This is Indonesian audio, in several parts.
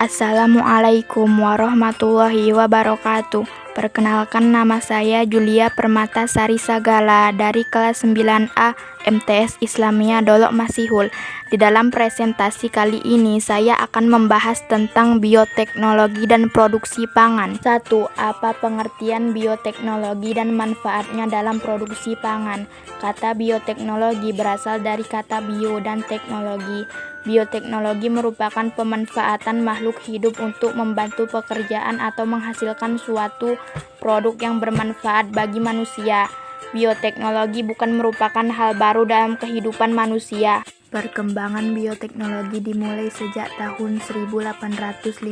Assalamualaikum warahmatullahi wabarakatuh. Perkenalkan, nama saya Julia Permatasari Sagala dari kelas 9A MTS Islamiyah Dolok Masihul. Di dalam presentasi kali ini saya akan membahas tentang bioteknologi dan produksi pangan. 1. Apa pengertian bioteknologi dan manfaatnya dalam produksi pangan? Kata bioteknologi berasal dari kata bio dan teknologi. Bioteknologi merupakan pemanfaatan makhluk hidup untuk membantu pekerjaan atau menghasilkan suatu produk yang bermanfaat bagi manusia. Bioteknologi bukan merupakan hal baru dalam kehidupan manusia. Perkembangan bioteknologi dimulai sejak tahun 1857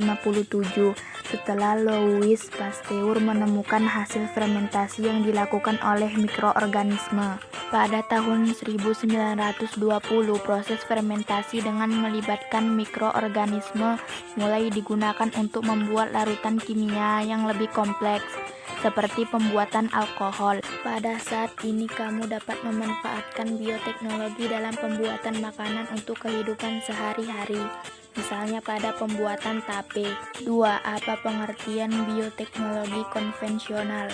setelah Louis Pasteur menemukan hasil fermentasi yang dilakukan oleh mikroorganisme. Pada tahun 1920, proses fermentasi dengan melibatkan mikroorganisme mulai digunakan untuk membuat larutan kimia yang lebih kompleks, seperti pembuatan alkohol. Pada saat ini kamu dapat memanfaatkan bioteknologi dalam pembuatan makanan untuk kehidupan sehari-hari, misalnya pada pembuatan tape. 2. Apa pengertian bioteknologi konvensional?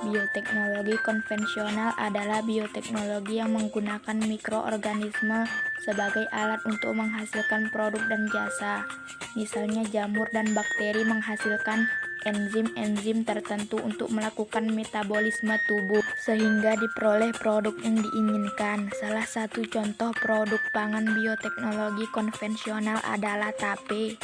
Bioteknologi konvensional adalah bioteknologi yang menggunakan mikroorganisme sebagai alat untuk menghasilkan produk dan jasa. Misalnya jamur dan bakteri menghasilkan enzim-enzim tertentu untuk melakukan metabolisme tubuh sehingga diperoleh produk yang diinginkan. Salah satu contoh produk pangan bioteknologi konvensional adalah tape.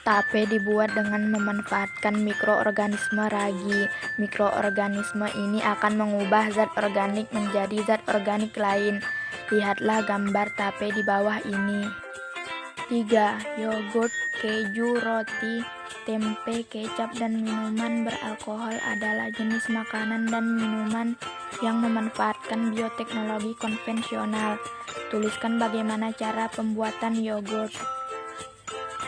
Tape dibuat dengan memanfaatkan mikroorganisme ragi. Mikroorganisme ini akan mengubah zat organik menjadi zat organik lain. Lihatlah gambar tape di bawah ini. 3. Yogurt, keju, roti, tempe, kecap, dan minuman beralkohol adalah jenis makanan dan minuman yang memanfaatkan bioteknologi konvensional. Tuliskan bagaimana cara pembuatan yogurt.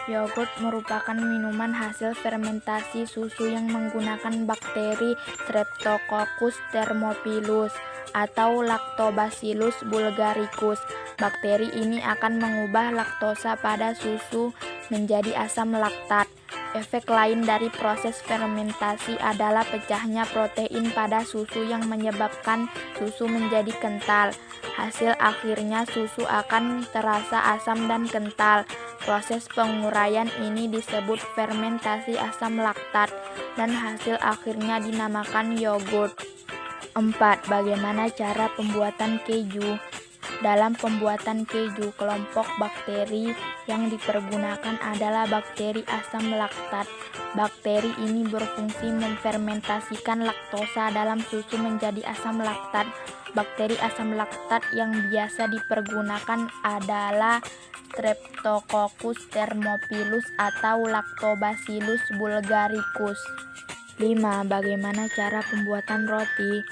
Yogurt merupakan minuman hasil fermentasi susu yang menggunakan bakteri Streptococcus thermophilus atau Lactobacillus bulgaricus. Bakteri ini akan mengubah laktosa pada susu menjadi asam laktat. Efek lain dari proses fermentasi adalah pecahnya protein pada susu yang menyebabkan susu menjadi kental. Hasil akhirnya susu akan terasa asam dan kental. Proses penguraian ini disebut fermentasi asam laktat dan hasil akhirnya dinamakan yogurt. 4. Bagaimana cara pembuatan keju? Dalam pembuatan keju, kelompok bakteri yang dipergunakan adalah bakteri asam laktat. Bakteri ini berfungsi memfermentasikan laktosa dalam susu menjadi asam laktat. Bakteri asam laktat yang biasa dipergunakan adalah Streptococcus thermophilus atau Lactobacillus bulgaricus. 5. Bagaimana cara pembuatan roti?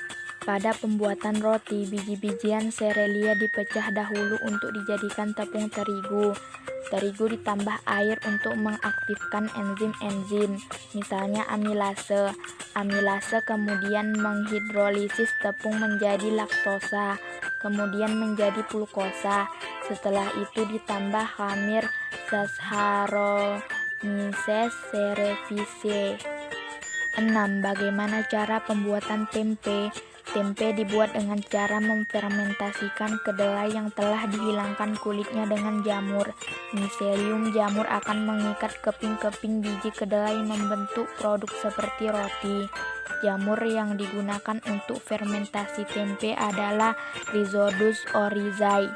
Pada pembuatan roti, biji-bijian serelia dipecah dahulu untuk dijadikan tepung terigu. Terigu ditambah air untuk mengaktifkan enzim-enzim, misalnya amilase. Amilase kemudian menghidrolisis tepung menjadi laktosa, kemudian menjadi glukosa. Setelah itu ditambah khamir Saccharomyces cerevisiae. 6. Bagaimana cara pembuatan tempe? Tempe dibuat dengan cara memfermentasikan kedelai yang telah dihilangkan kulitnya dengan jamur. Miselium jamur akan mengikat keping-keping biji kedelai membentuk produk seperti roti. Jamur yang digunakan untuk fermentasi tempe adalah Rhizodus oryzae.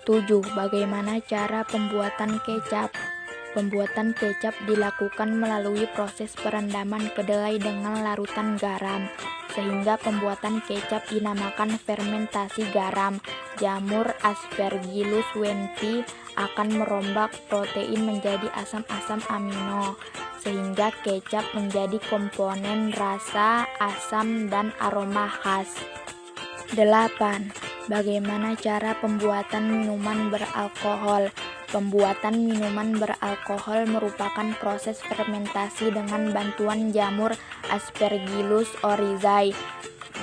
7. Bagaimana cara pembuatan kecap? Pembuatan kecap dilakukan melalui proses perendaman kedelai dengan larutan garam, sehingga pembuatan kecap dinamakan fermentasi garam. Jamur Aspergillus wendti akan merombak protein menjadi asam-asam amino, sehingga kecap menjadi komponen rasa, asam, dan aroma khas. 8. Bagaimana cara pembuatan minuman beralkohol? Pembuatan minuman beralkohol merupakan proses fermentasi dengan bantuan jamur Aspergillus oryzae.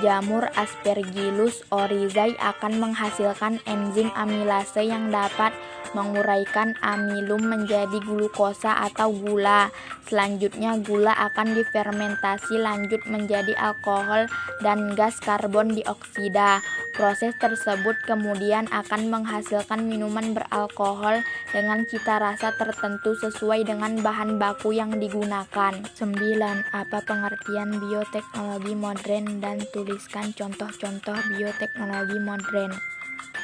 Jamur Aspergillus oryzae akan menghasilkan enzim amilase yang dapat menguraikan amilum menjadi glukosa atau gula. Selanjutnya gula akan difermentasi lanjut menjadi alkohol dan gas karbon dioksida. Proses tersebut kemudian akan menghasilkan minuman beralkohol dengan cita rasa tertentu sesuai dengan bahan baku yang digunakan. 9. Apa pengertian bioteknologi modern dan tuliskan contoh-contoh bioteknologi modern.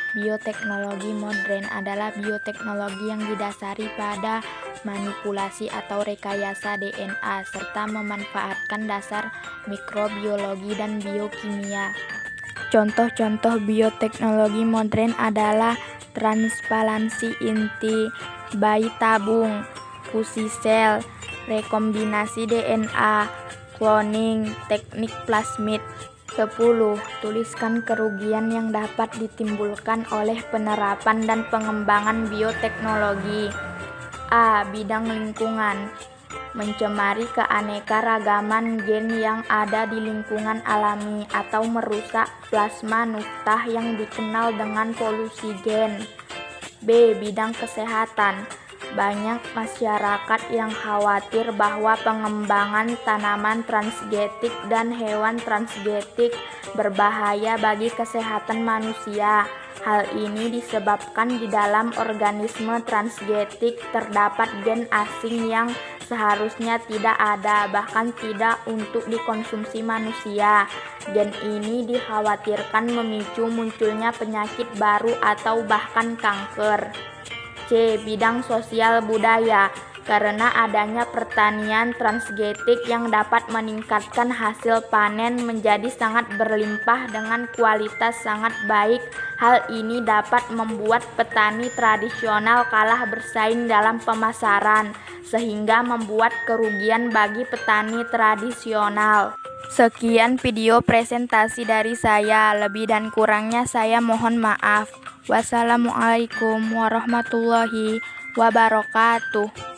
Bioteknologi modern adalah bioteknologi yang didasari pada manipulasi atau rekayasa DNA serta memanfaatkan dasar mikrobiologi dan biokimia. Contoh-contoh bioteknologi modern adalah transplantasi inti bayi tabung, fusi sel, rekombinasi DNA, cloning, teknik plasmid. 10. Tuliskan kerugian yang dapat ditimbulkan oleh penerapan dan pengembangan bioteknologi. A. Bidang lingkungan. Mencemari keanekaragaman gen yang ada di lingkungan alami atau merusak plasma nuftah yang dikenal dengan polusi gen. B. Bidang kesehatan. Banyak masyarakat yang khawatir bahwa pengembangan tanaman transgenik dan hewan transgenik berbahaya bagi kesehatan manusia. Hal ini disebabkan di dalam organisme transgenik terdapat gen asing yang seharusnya tidak ada, bahkan tidak untuk dikonsumsi manusia. Gen ini dikhawatirkan memicu munculnya penyakit baru atau bahkan kanker. C. Bidang sosial budaya. Karena adanya pertanian transgenik yang dapat meningkatkan hasil panen menjadi sangat berlimpah dengan kualitas sangat baik, hal ini dapat membuat petani tradisional kalah bersaing dalam pemasaran, sehingga membuat kerugian bagi petani tradisional. Sekian video presentasi dari saya, lebih dan kurangnya saya mohon maaf. Wassalamualaikum warahmatullahi wabarakatuh.